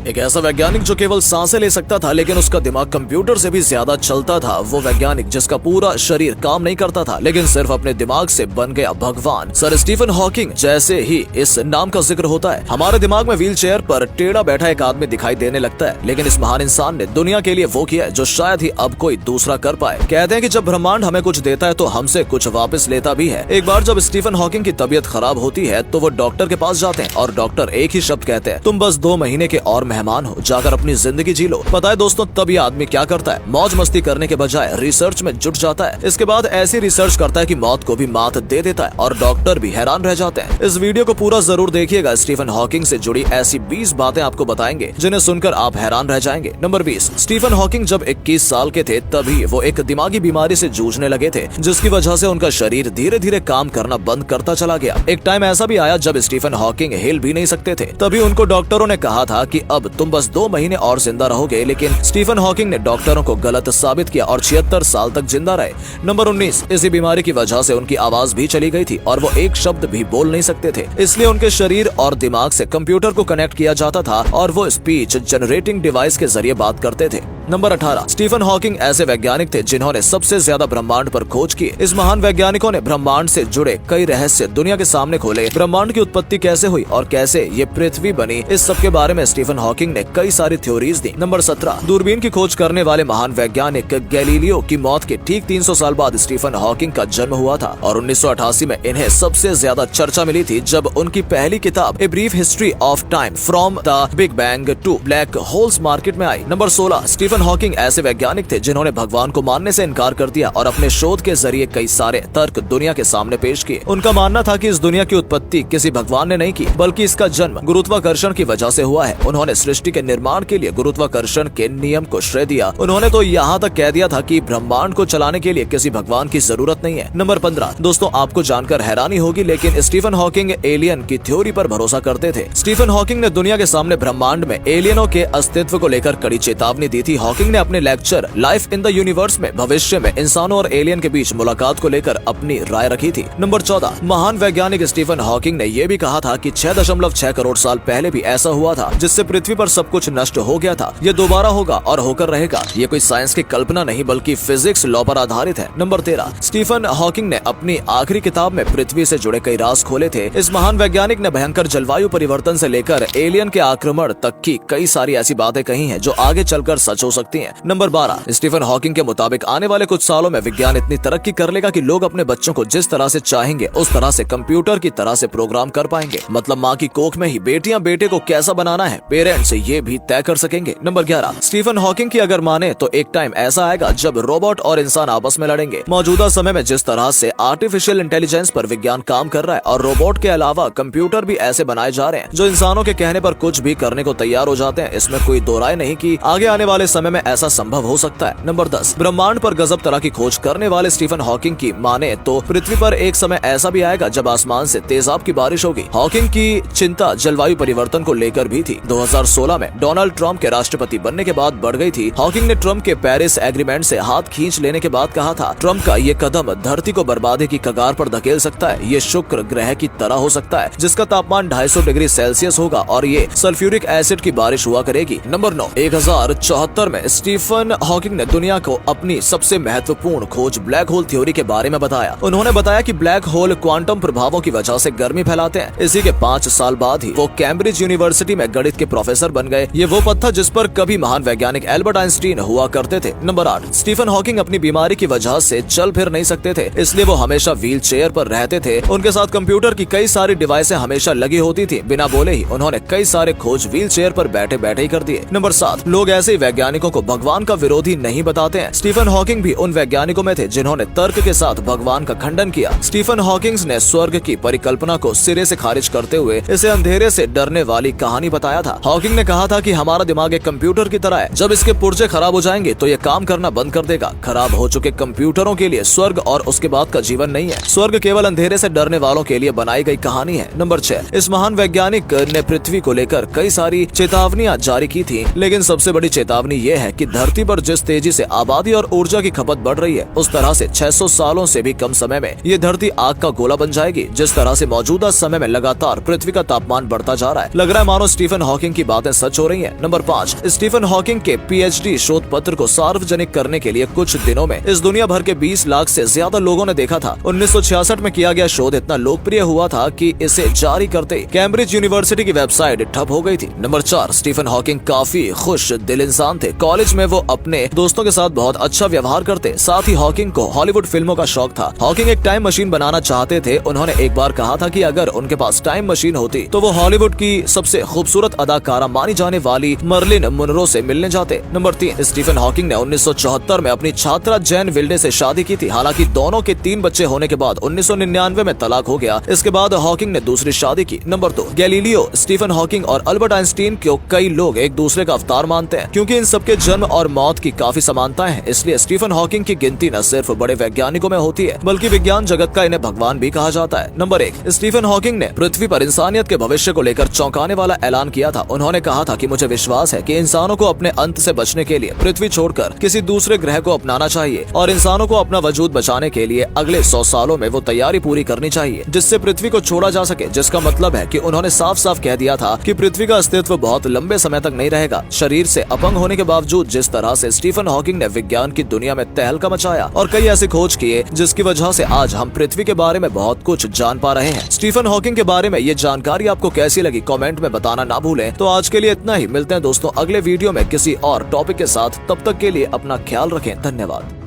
एक ऐसा वैज्ञानिक जो केवल सांसें ले सकता था लेकिन उसका दिमाग कंप्यूटर से भी ज्यादा चलता था। वो वैज्ञानिक जिसका पूरा शरीर काम नहीं करता था लेकिन सिर्फ अपने दिमाग से बन गया भगवान। सर स्टीफन हॉकिंग जैसे ही इस नाम का जिक्र होता है हमारे दिमाग में व्हील चेयर पर टेढ़ा बैठा एक आदमी दिखाई देने लगता है, लेकिन इस महान इंसान ने दुनिया के लिए वो किया है जो शायद ही अब कोई दूसरा कर पाए। कहते हैं कि जब ब्रह्मांड हमें कुछ देता है तो हमसे कुछ वापस लेता भी है। एक बार जब स्टीफन हॉकिंग की तबीयत खराब होती है तो वो डॉक्टर के पास जाते हैं और डॉक्टर एक ही शब्द कहते हैं, तुम बस 2 महीने के और मेहमान हो, जाकर अपनी जिंदगी जी लो। पता है दोस्तों, तब ये आदमी क्या करता है, मौज मस्ती करने के बजाय रिसर्च में जुट जाता है। इसके बाद ऐसी रिसर्च करता है कि मौत को भी मात दे देता है और डॉक्टर भी हैरान रह जाते हैं। इस वीडियो को पूरा जरूर देखिएगा। स्टीफन हॉकिंग से जुड़ी ऐसी 20 बातें आपको बताएंगे जिन्हें सुनकर आप हैरान रह जाएंगे। नंबर 20, स्टीफन हॉकिंग जब 21 साल के थे तभी वो एक दिमागी बीमारी से जूझने लगे थे, जिसकी वजह से उनका शरीर धीरे धीरे काम करना बंद करता चला गया। एक टाइम ऐसा भी आया जब स्टीफन हॉकिंग हिल भी नहीं सकते थे। तभी उनको डॉक्टरों ने कहा था कि अब तुम बस 2 महीने और जिंदा रहोगे, लेकिन स्टीफन हॉकिंग ने डॉक्टरों को गलत साबित किया और 76 साल तक जिंदा रहे। नंबर 19, इसी बीमारी की वजह से उनकी आवाज भी चली गई थी और वो एक शब्द भी बोल नहीं सकते थे, इसलिए उनके शरीर और दिमाग से कंप्यूटर को कनेक्ट किया जाता था और वो स्पीच जनरेटिंग डिवाइस के जरिए बात करते थे। नंबर 18, स्टीफन हॉकिंग ऐसे वैज्ञानिक थे जिन्होंने सबसे ज्यादा ब्रह्मांड पर खोज की। इस महान वैज्ञानिकों ने ब्रह्मांड से जुड़े कई रहस्य दुनिया के सामने खोले। ब्रह्मांड की उत्पत्ति कैसे हुई और कैसे ये पृथ्वी बनी, इस सब के बारे में स्टीफन हॉकिंग ने कई सारी थ्योरीज दी। नंबर 17, दूरबीन की खोज करने वाले महान वैज्ञानिक गैलीलियो की मौत के ठीक 300 साल बाद स्टीफन हॉकिंग का जन्म हुआ था और 1988 में इन्हें सबसे ज्यादा चर्चा मिली थी जब उनकी पहली किताब a brief history of time from the big bang to black holes market में आई। नंबर 16, स्टीफन हॉकिंग ऐसे वैज्ञानिक थे जिन्होंने भगवान को मानने से इनकार कर दिया और अपने शोध के जरिए कई सारे तर्क दुनिया के सामने पेश किए। उनका मानना था कि इस दुनिया की उत्पत्ति किसी भगवान ने नहीं की, बल्कि इसका जन्म गुरुत्वाकर्षण की वजह से हुआ है। उन्होंने सृष्टि के निर्माण के लिए गुरुत्वाकर्षण के नियम को श्रेय दिया। उन्होंने तो यहाँ तक कह दिया था कि ब्रह्मांड को चलाने के लिए किसी भगवान की जरूरत नहीं है। नंबर 15, दोस्तों आपको जानकर हैरानी होगी लेकिन स्टीफन हॉकिंग एलियन की थ्योरी पर भरोसा करते थे। स्टीफन हॉकिंग ने दुनिया के सामने ब्रह्मांड में एलियनों के अस्तित्व को लेकर कड़ी चेतावनी दी थी। हॉकिंग ने अपने lecture life in the universe में भविष्य में इंसानों और एलियन के बीच मुलाकात को लेकर अपनी राय रखी थी। नंबर 14, महान वैज्ञानिक स्टीफन हॉकिंग ने यह भी कहा था कि 6.6 करोड़ साल पहले भी ऐसा हुआ था जिससे पृथ्वी पर सब कुछ नष्ट हो गया था। ये दोबारा होगा और होकर रहेगा। ये कोई साइंस की कल्पना नहीं बल्कि फिजिक्स लॉ पर आधारित है। नंबर 13, स्टीफन हॉकिंग ने अपनी आखिरी किताब में पृथ्वी से जुड़े कई राज खोले थे। इस महान वैज्ञानिक ने भयंकर जलवायु परिवर्तन से लेकर एलियन के आक्रमण तक की कई सारी ऐसी बातें कही हैं जो आगे चलकर सच हो सकती हैं। नंबर 12, स्टीफन हॉकिंग के मुताबिक आने वाले कुछ सालों में विज्ञान इतनी तरक्की कर लेगा कि लोग अपने बच्चों को जिस तरह से चाहेंगे उस तरह से कंप्यूटर की तरह से प्रोग्राम कर पाएंगे। मतलब माँ की कोख में ही बेटियां बेटे को कैसा बनाना है पेरेंट्स ये भी तय कर सकेंगे। नंबर 11, स्टीफन हॉकिंग की अगर माने तो एक टाइम ऐसा आएगा जब रोबोट और इंसान आपस में लड़ेंगे। मौजूदा समय में जिस तरह से आर्टिफिशियल इंटेलिजेंस पर विज्ञान काम कर रहा है और रोबोट के अलावा कंप्यूटर भी ऐसे बनाए जा रहे हैं जो इंसानों के कहने पर कुछ भी करने को तैयार हो जाते हैं, इसमें कोई दो राय नहीं कि आगे आने वाले समय में ऐसा संभव हो सकता है। नंबर 10, ब्रह्मांड पर गजब तरह की खोज करने वाले स्टीफन हॉकिंग की माने तो पृथ्वी पर एक समय ऐसा भी आएगा जब आसमान से तेजाब की बारिश होगी। हॉकिंग की चिंता जलवायु परिवर्तन को लेकर भी थी। 2016 में डोनाल्ड ट्रंप के राष्ट्रपति बनने के बाद बढ़ गई थी। हॉकिंग ने ट्रंप के पेरिस एग्रीमेंट से हाथ खींच लेने के बाद कहा था, ट्रंप का ये कदम धरती को बर्बादी की कगार पर धकेल सकता है। ये शुक्र ग्रह की तरह हो सकता है जिसका तापमान 250 डिग्री सेल्सियस होगा और ये सल्फ्यूरिक एसिड की बारिश हुआ करेगी। नंबर 9, 1074 में स्टीफन हॉकिंग ने दुनिया को अपनी सबसे महत्वपूर्ण खोज ब्लैक होल थ्योरी के बारे में बताया। उन्होंने बताया कि ब्लैक होल क्वांटम प्रभावों की वजह से गर्मी फैलाते हैं। इसी के 5 साल बाद ही वो कैम्ब्रिज यूनिवर्सिटी में गणित के प्रोफेसर बन गए। ये वो पद था जिस पर कभी महान वैज्ञानिक एल्बर्ट आइंस्टीन हुआ करते थे। नंबर 8, स्टीफन हॉकिंग अपनी बीमारी की वजह से चल फिर नहीं सकते थे, इसलिए वो हमेशा व्हील चेयर पर रहते थे। उनके साथ कंप्यूटर की कई सारी डिवाइसें हमेशा लगी होती थी। बिना बोले ही उन्होंने कई सारे खोज व्हील चेयर पर बैठे बैठे ही कर दिए। नंबर 7, लोग ऐसे ही वैज्ञानिकों को भगवान का विरोधी नहीं बताते हैं। स्टीफन हॉकिंग भी उन वैज्ञानिकों में थे जिन्होंने तर्क के साथ भगवान का खंडन किया। स्टीफन हॉकिंग ने स्वर्ग की परिकल्पना को सिरे से खारिज करते हुए इसे अंधेरे से डरने वाली कहानी बताया था। हॉकिंग ने कहा था कि हमारा दिमाग एक कंप्यूटर की तरह है, जब इसके पुर्जे खराब हो जाएंगे तो ये काम करना बंद कर देगा। खराब हो चुके कंप्यूटरों के लिए स्वर्ग और उसके बाद का जीवन नहीं है। स्वर्ग केवल अंधेरे से डरने वालों के लिए बनाई गई कहानी है। नंबर 6, इस महान वैज्ञानिक ने पृथ्वी को लेकर कई सारी चेतावनियां जारी की थी, लेकिन सबसे बड़ी चेतावनी ये है कि धरती पर जिस तेजी से आबादी और ऊर्जा की खपत बढ़ रही है, उस तरह से 600 सालों से भी कम समय में ये धरती आग का गोला बन जाएगी। जिस तरह से मौजूदा समय में लगातार पृथ्वी का तापमान बढ़ता जा रहा है, लग रहा है मानो स्टीफन हॉकिंग की बातें सच हो रही हैं। नंबर 5, स्टीफन हॉकिंग के पीएचडी शोध पत्र को सार्वजनिक करने के लिए कुछ दिनों में इस दुनिया भर के 20 लाख से ज्यादा लोगों ने देखा था। 1966 में किया गया शोध इतना लोकप्रिय हुआ था कि इसे जारी करते कैम्ब्रिज यूनिवर्सिटी की वेबसाइट ठप हो गई थी। नंबर 4, स्टीफन हॉकिंग काफी खुश दिल इंसान थे। कॉलेज में वो अपने दोस्तों के साथ बहुत अच्छा व्यवहार करते। साथ ही हॉकिंग को हॉलीवुड फिल्मों का शौक था। हॉकिंग एक टाइम मशीन बनाना चाहते थे। उन्होंने एक बार कहा था कि अगर उनके पास टाइम मशीन होती तो वो हॉलीवुड की सबसे खूबसूरत अदाकारा मानी जाने वाली मर्लिन मुनरो से मिलने जाते। नंबर 3, स्टीफन हॉकिंग ने 1974 में अपनी छात्रा जैन विल्डे से शादी की थी। हालांकि दोनों के 3 बच्चे होने के बाद 1999 में तलाक हो गया। इसके बाद हॉकिंग ने दूसरी शादी की। नंबर 2, गैलीलियो, स्टीफन हॉकिंग और अल्बर्ट आइंस्टीन को कई लोग एक दूसरे का अवतार मानते हैं, क्योंकि इन सबके जन्म और मौत की काफी समानताएं हैं। इसलिए स्टीफन हॉकिंग की गिनती न सिर्फ बड़े वैज्ञानिकों में होती है, बल्कि विज्ञान जगत का इन्हें भगवान भी कहा जाता है। नंबर 1, स्टीफन हॉकिंग ने पृथ्वी पर इंसानियत के भविष्य को लेकर चौंकाने वाला ऐलान किया था। उन्होंने कहा था कि मुझे विश्वास है कि इंसानों को अपने अंत से बचने के लिए पृथ्वी छोड़कर किसी दूसरे ग्रह को अपनाना चाहिए और इंसानों को अपना वजूद बचाने के लिए अगले 100 सालों में वो तैयारी पूरी करनी चाहिए जिससे पृथ्वी को छोड़ा जा सके। जिसका मतलब है कि उन्होंने साफ साफ कह दिया था कि पृथ्वी का अस्तित्व बहुत लंबे समय तक नहीं रहेगा। शरीर से अपंग होने के बावजूद जिस तरह से स्टीफन हॉकिंग ने विज्ञान की दुनिया में तहलका मचाया और कई ऐसे खोज किए जिसकी वजह से आज हम पृथ्वी के बारे में बहुत कुछ जान पा रहे हैं। स्टीफन हॉकिंग के बारे में ये जानकारी आपको कैसी लगी कमेंट में बताना ना भूलें। तो आज के लिए इतना ही, मिलते हैं दोस्तों अगले वीडियो में किसी और टॉपिक के साथ। तब तक के लिए अपना ख्याल रखें। धन्यवाद।